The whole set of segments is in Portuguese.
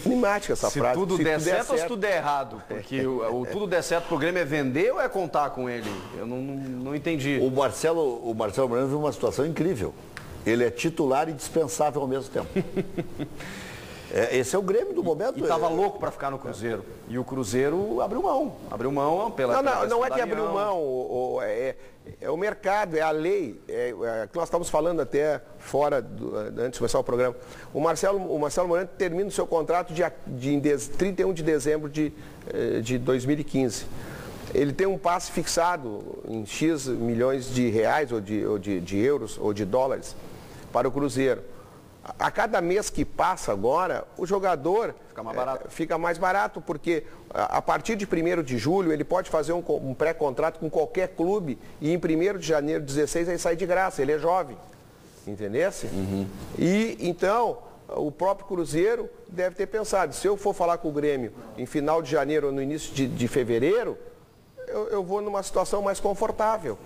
climática essa Se frase. tudo der certo ou se tudo der errado? Porque o tudo der certo pro Grêmio é vender ou é contar com ele? Eu não entendi. O Marcelo Moreno vive uma situação incrível. Ele é titular e dispensável ao mesmo tempo. Esse é o Grêmio do momento. E estava louco para ficar no Cruzeiro. E o Cruzeiro abriu mão. Abriu mão pela... Não é que abriu mão. É o mercado, é a lei. Que nós estávamos falando até fora, antes de começar o programa. O Marcelo Moreno termina o seu contrato em 31 de dezembro de 2015. Ele tem um passe fixado em X milhões de reais, ou de euros, ou de dólares, para o Cruzeiro. A cada mês que passa agora, o jogador fica mais barato, porque a partir de 1º de julho ele pode fazer um pré-contrato com qualquer clube e em 1º de janeiro de 16 ele sai de graça, ele é jovem, entendesse? Uhum. E então o próprio Cruzeiro deve ter pensado, se eu for falar com o Grêmio em final de janeiro ou no início de fevereiro, eu vou numa situação mais confortável.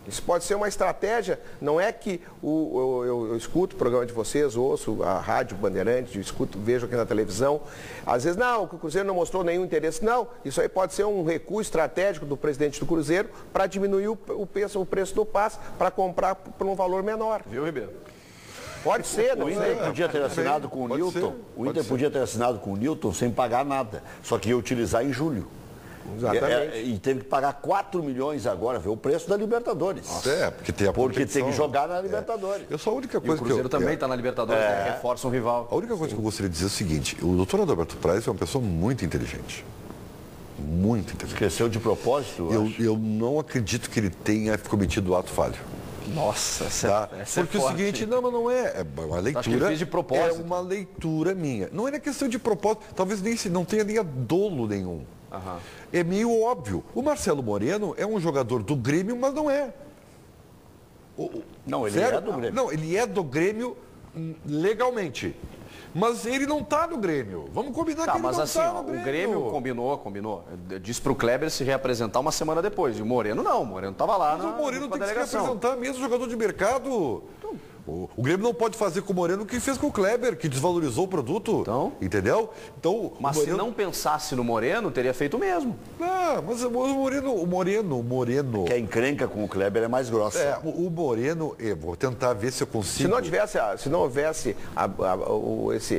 Isso pode ser uma estratégia, não é que eu escuto o programa de vocês, ouço a Rádio Bandeirantes, vejo aqui na televisão, às vezes, não, o Cruzeiro não mostrou nenhum interesse. Não, isso aí pode ser um recuo estratégico do presidente do Cruzeiro para diminuir o preço do passe, para comprar por um valor menor. Viu, Ribeiro? Pode ser, não sei. O Inter podia ter assinado com o Newton, podia ter assinado com o Newton sem pagar nada, só que ia utilizar em julho. Exatamente. E teve que pagar 4 milhões agora, ver o preço da Libertadores. Porque tem que jogar na Libertadores. Eu só a única coisa o Cruzeiro também está na Libertadores, reforça um rival. A única coisa que eu gostaria de dizer é o seguinte, o doutor Adalberto Praz é uma pessoa muito inteligente. Muito inteligente. Esqueceu de propósito? Eu não acredito que ele tenha cometido ato falho. Nossa, porque é o seguinte, não é uma leitura. Acho que ele fez de propósito. É uma leitura minha. Não é questão de propósito, talvez não tenha nem dolo nenhum. Uhum. É meio óbvio. O Marcelo Moreno é um jogador do Grêmio, mas não é. Não, ele é do Grêmio. Não, ele é do Grêmio legalmente. Mas ele não está no Grêmio. Vamos combinar que ele não está no Grêmio. O Grêmio combinou. Disse para o Kleber se reapresentar uma semana depois. E o Moreno não. O Moreno estava lá mas o Moreno tem que se reapresentar mesmo, jogador de mercado. O Grêmio não pode fazer com o Moreno o que fez com o Kleber, que desvalorizou o produto. Então, entendeu? Então, mas Moreno... se não pensasse no Moreno, teria feito o mesmo. Mas o Moreno... Que a encrenca com o Kleber é mais grossa. O Moreno, eu vou tentar ver se eu consigo... Se não houvesse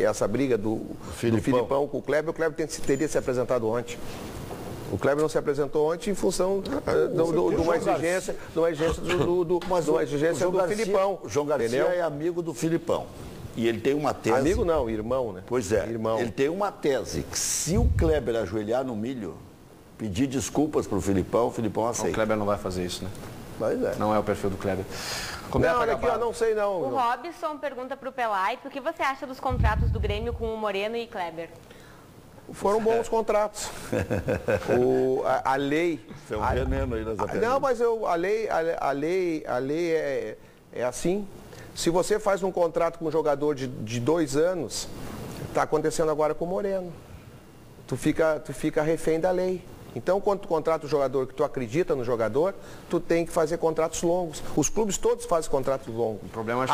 essa briga do Filipão com o Kleber teria se apresentado ontem. O Kleber não se apresentou ontem em função de uma exigência do Filipão. O João Garcia é amigo do Filipão. E ele tem uma tese... Amigo não, irmão, né? Pois é. Irmão. Ele tem uma tese que se o Kleber ajoelhar no milho, pedir desculpas para o Filipão aceita. O Kleber não vai fazer isso, né? Pois é. Não é o perfil do Kleber. Não sei não. O Robson pergunta para o Pelai, o que você acha dos contratos do Grêmio com o Moreno e Kleber? Foram bons contratos. A lei... Isso é um veneno aí nas apenas. Não, mas a lei é assim. Se você faz um contrato com um jogador de 2 anos, está acontecendo agora com o Moreno. Tu fica refém da lei. Então, quando tu contrata um jogador que tu acredita no jogador, tu tem que fazer contratos longos. Os clubes todos fazem contratos longos. O problema é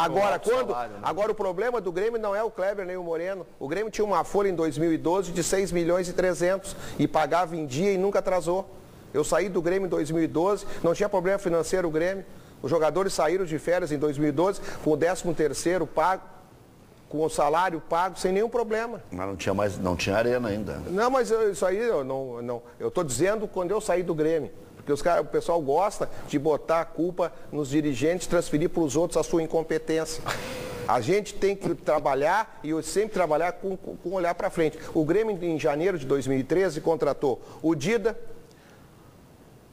Agora, o problema do Grêmio não é o Kleber nem o Moreno. O Grêmio tinha uma folha em 2012 de 6 milhões e 300 e pagava em dia e nunca atrasou. Eu saí do Grêmio em 2012, não tinha problema financeiro o Grêmio. Os jogadores saíram de férias em 2012 com o 13º pago, com o salário pago, sem nenhum problema. Mas não tinha arena ainda. Não, mas isso aí eu estou dizendo quando eu saí do Grêmio. Porque o pessoal gosta de botar a culpa nos dirigentes, transferir para os outros a sua incompetência. A gente tem que trabalhar, e eu sempre trabalhar com olhar para frente. O Grêmio, em janeiro de 2013, contratou o Dida,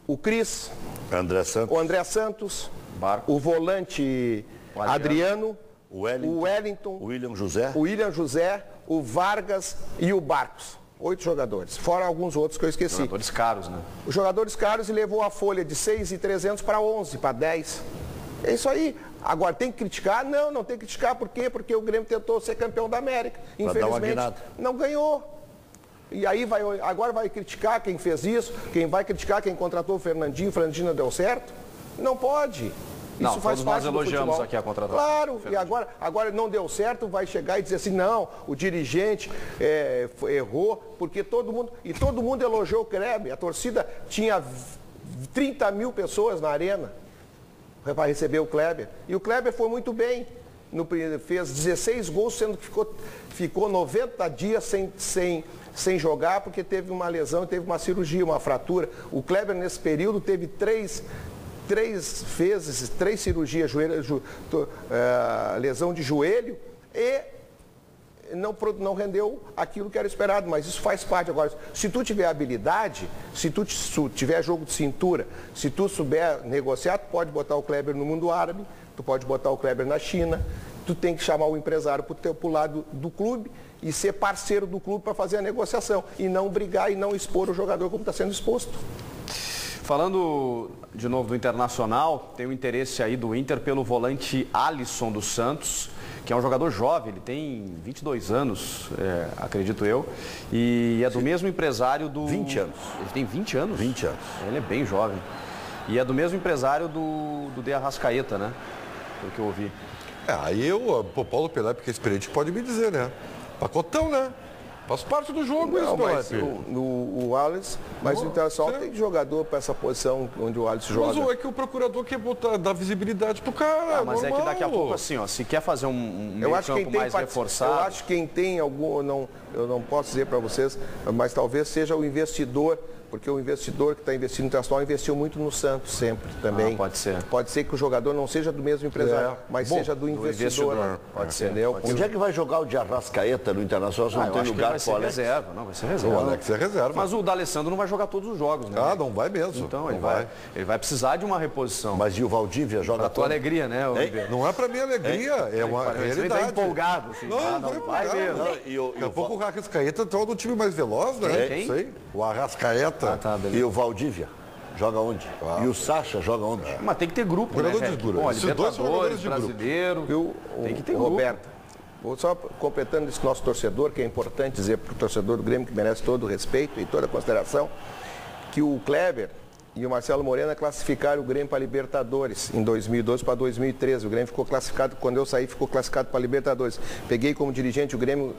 o Cris, o André Santos, o volante Adriano, o Wellington, o William José, o Vargas e o Barcos. 8 jogadores, fora alguns outros que eu esqueci. Jogadores caros, né? Os jogadores caros, e levou a folha de 6.300 para 11, para 10. É isso aí. Agora, tem que criticar? Não tem que criticar. Por quê? Porque o Grêmio tentou ser campeão da América. Infelizmente, não ganhou. E aí agora vai criticar quem fez isso, quem vai criticar quem contratou o Fernandinho não deu certo? Não pode. Não, Isso faz todos parte nós do elogiamos futebol. aqui a contratação. Claro, e agora não deu certo, vai chegar e dizer assim, não, o dirigente errou, porque todo mundo elogiou o Kleber. A torcida tinha 30 mil pessoas na arena para receber o Kleber. E o Kleber foi muito bem. Fez 16 gols, sendo que ficou 90 dias sem jogar, porque teve uma lesão, teve uma cirurgia, uma fratura. O Kleber, nesse período, teve três cirurgias, lesão de joelho, e não rendeu aquilo que era esperado, mas isso faz parte. Agora, se tu tiver habilidade, se tu tiver jogo de cintura, se tu souber negociar, tu pode botar o Kleber no mundo árabe, tu pode botar o Kleber na China, tu tem que chamar o empresário pro lado do clube e ser parceiro do clube para fazer a negociação e não brigar e não expor o jogador como está sendo exposto. Falando de novo do Internacional, tem o interesse aí do Inter pelo volante Alisson dos Santos, que é um jogador jovem, ele tem 22 anos, acredito eu, e é do mesmo empresário do... 20 anos. Ele tem 20 anos? 20 anos. Ele é bem jovem. E é do mesmo empresário do De Arrascaeta, né? Pelo que eu ouvi. Aí o Paulo Pelaipe, que é experiente, pode me dizer, né? Pacotão, né? Faz parte do jogo isso, mas Pelaipe. o Alisson, mas o Internacional tem jogador para essa posição onde o Alisson joga. Mas é que o procurador quer dar visibilidade pro cara, mas normal. é que daqui a pouco, assim, ó, se quer fazer um meio campo mais reforçado... Eu acho que quem tem algum, eu não posso dizer para vocês, mas talvez seja o investidor, porque o investidor que está investindo no Internacional investiu muito no Santos sempre também. Pode ser. Pode ser que o jogador não seja do mesmo empresário, mas seja do investidor. Pode ser. Entendeu? Onde é que vai jogar o de Arrascaeta no Internacional se não tem lugar vai ser para o Alex? reserva. Não, vai ser O reserva. Alex é reserva. Mas o D'Alessandro não vai jogar todos os jogos, né? Ah, não vai mesmo. Então não ele vai precisar de uma reposição. Mas e o Valdívia joga Pra tua todo? alegria, né, Oliveira? Não é pra minha alegria, é uma Ele realidade. tá empolgado, assim. Não vai mesmo. Daqui a pouco o Arrascaeta tá no time mais veloz, né? Quem? Sei. O Arrascaeta. Tá, beleza. E o Valdívia joga onde? E o Sacha joga onde? Mas tem que ter grupo, Jogador né, de Rec? grupo. Bom, Esses dois são jogadores Libertadores, de grupo. brasileiro, tem que ter grupo. Roberto, vou só completando esse nosso torcedor, que é importante dizer para o torcedor do Grêmio, que merece todo o respeito e toda a consideração, que o Kleber e o Marcelo Moreno classificaram o Grêmio para a Libertadores em 2012 para 2013. O Grêmio ficou classificado, quando eu saí, ficou classificado para a Libertadores. Peguei como dirigente o Grêmio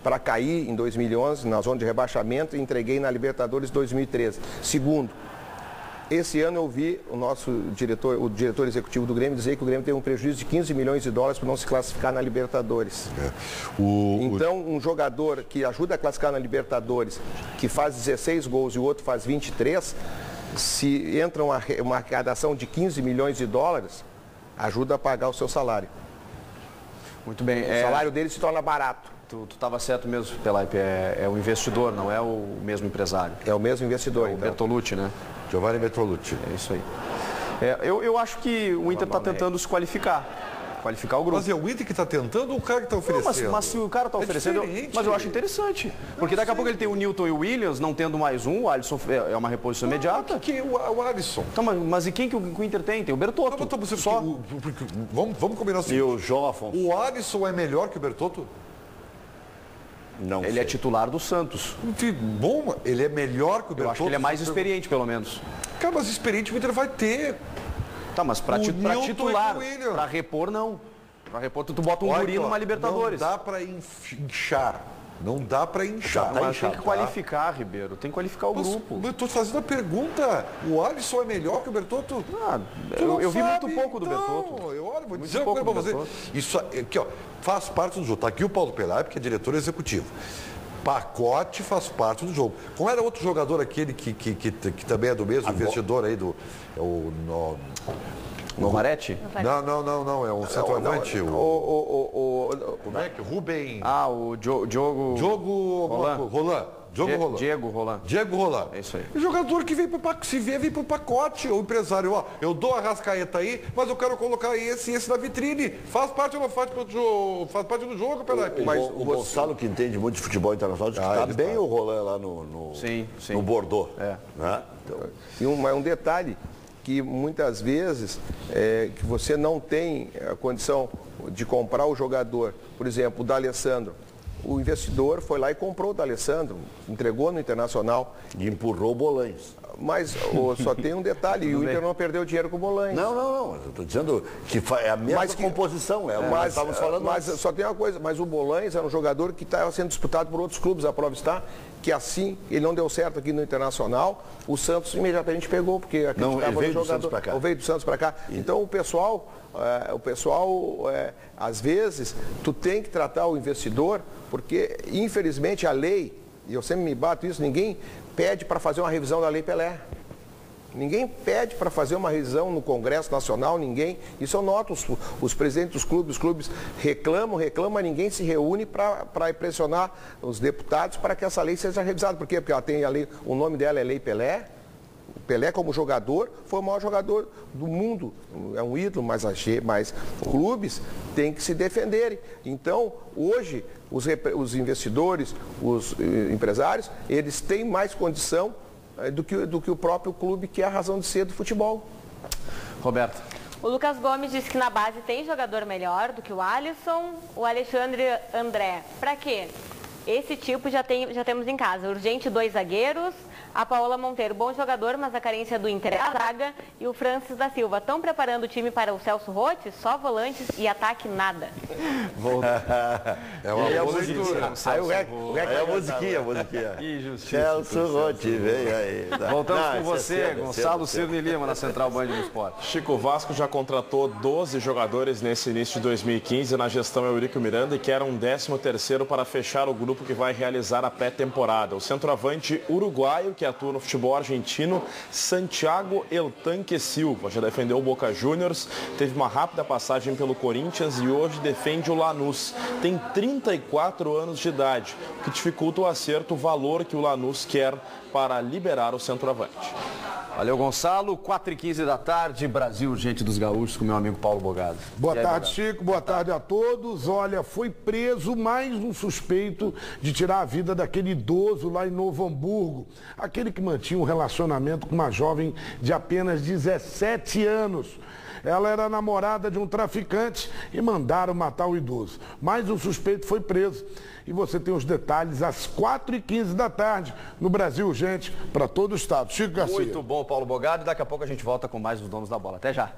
para cair em 2011, na zona de rebaixamento, e entreguei na Libertadores 2013. Segundo, esse ano eu vi o diretor executivo do Grêmio dizer que o Grêmio teve um prejuízo de 15 milhões de dólares por não se classificar na Libertadores. Então, um jogador que ajuda a classificar na Libertadores, que faz 16 gols e o outro faz 23, se entra uma arrecadação de 15 milhões de dólares, ajuda a pagar o seu salário. Muito bem. O salário dele se torna barato. Tu estava certo mesmo, Pelaipe, é o investidor, não é o mesmo empresário. É o mesmo investidor, O então. Bertolucci, né? Giovanni Bertolucci. É isso aí. Eu acho que o Inter está tentando se qualificar o grupo. Mas é o Inter que está tentando ou o cara que está oferecendo? Mas se o cara está oferecendo, diferente. mas eu acho interessante. Porque daqui a pouco ele tem o Newton e o Williams, não tendo mais um, o Alisson é uma reposição imediata. O Alisson. Então, mas e quem que o Inter tem? Tem o Bertotto. Só. Vamos combinar assim. E o João Afonso? O Alisson é melhor que o Bertotto? Não Ele sei. é titular do Santos. Bom, ele é melhor que o Bertotto? Eu acho que ele é mais experiente, pelo menos. Cara, mas experiente o Inter vai ter. Tá, mas para Newton titular, e o Williams. para repor, não. Para repor, tu bota um guri numa Libertadores. Não dá para inchar. Não dá para inchar. tá Mas inchado, tem que qualificar, Ribeiro. Tem que qualificar o grupo. Eu estou fazendo a pergunta. O Alisson é melhor que o Bertotto? Eu vi muito pouco do então. Bertotto. Olha, vou Muito dizer uma coisa pouco para do você. Bertotto. Isso aqui, ó, faz parte do jogo. Está aqui o Paulo Pelaipe, que é diretor executivo. Pacote faz parte do jogo. Como era outro jogador aquele que também é do mesmo investidor aí do... Novarete? Não, é um centroavante. Como é que? Rubem... O Diogo... Roland. Diego Roland. Diego Roland. É isso aí. O jogador que vem pro pacote. O empresário, ó, eu dou a Arrascaeta aí, mas eu quero colocar esse na vitrine. Faz parte ou não faz parte do jogo, Pelaipe? O Gonçalo, que entende muito de futebol internacional, diz que está bem o Roland lá Sim. no Bordeaux. É. Né? Então, E um detalhe, que muitas vezes que você não tem a condição de comprar o jogador. Por exemplo, o D'Alessandro. O investidor foi lá e comprou o D'Alessandro, entregou no Internacional. e empurrou o Bolanhos. Mas só tem um detalhe, o Inter não perdeu dinheiro com o Bolanhos. Não. Eu estou dizendo que é a mesma composição. Nós estávamos falando. Mas só tem uma coisa, mas o Bolanhos era um jogador que estava sendo disputado por outros clubes, a prova está que assim, ele não deu certo aqui no Internacional, o Santos imediatamente pegou, porque acreditava no jogador. Ou veio do Santos para cá. Então o pessoal, às vezes, tu tem que tratar o investidor, porque infelizmente a lei, e eu sempre me bato isso, ninguém pede para fazer uma revisão da Lei Pelé. Ninguém pede para fazer uma revisão no Congresso Nacional, ninguém. Isso eu noto, os presidentes dos clubes reclamam, mas ninguém se reúne para pressionar os deputados para que essa lei seja revisada. Por quê? Porque ela tem a lei, o nome dela é Lei Pelé. O Pelé, como jogador, foi o maior jogador do mundo. É um ídolo, mas clubes têm que se defenderem. Então, hoje, os investidores, os empresários, eles têm mais condição do que o próprio clube, que é a razão de ser do futebol. Roberto. O Lucas Gomes disse que na base tem jogador melhor do que o Alisson, o Alexandre André. Para quê? Esse tipo já temos em casa. Urgente 2 zagueiros. A Paola Monteiro, bom jogador, mas a carência do Inter é a zaga. E o Francis da Silva. Estão preparando o time para o Celso Rotti? Só volantes e ataque nada. É uma musiquinha. É a musiquinha. Celso Rotti, vem aí. Voltamos com você, Gonçalo Cirne Lima, na Central Band do Esporte. Chico, o Vasco já contratou 12 jogadores nesse início de 2015 na gestão Eurico Miranda e quer um 13º para fechar o grupo que vai realizar a pré-temporada. O centroavante uruguaio, que atua no futebol argentino, Santiago El Tanque Silva, já defendeu o Boca Juniors, teve uma rápida passagem pelo Corinthians e hoje defende o Lanús. Tem 34 anos de idade, o que dificulta o acerto, o valor que o Lanús quer para liberar o centroavante. Valeu, Gonçalo. 4h15 da tarde, Brasil, gente dos gaúchos, com meu amigo Paulo Bogado. Boa tarde, Chico. Boa tarde a todos. Olha, foi preso mais um suspeito de tirar a vida daquele idoso lá em Novo Hamburgo. Aquele que mantinha um relacionamento com uma jovem de apenas 17 anos. Ela era namorada de um traficante e mandaram matar o idoso. Mas o suspeito foi preso. E você tem os detalhes às 4h15 da tarde no Brasil Urgente para todo o estado. Chico Garcia. Muito bom, Paulo Bogado. Daqui a pouco a gente volta com mais os donos da bola. Até já.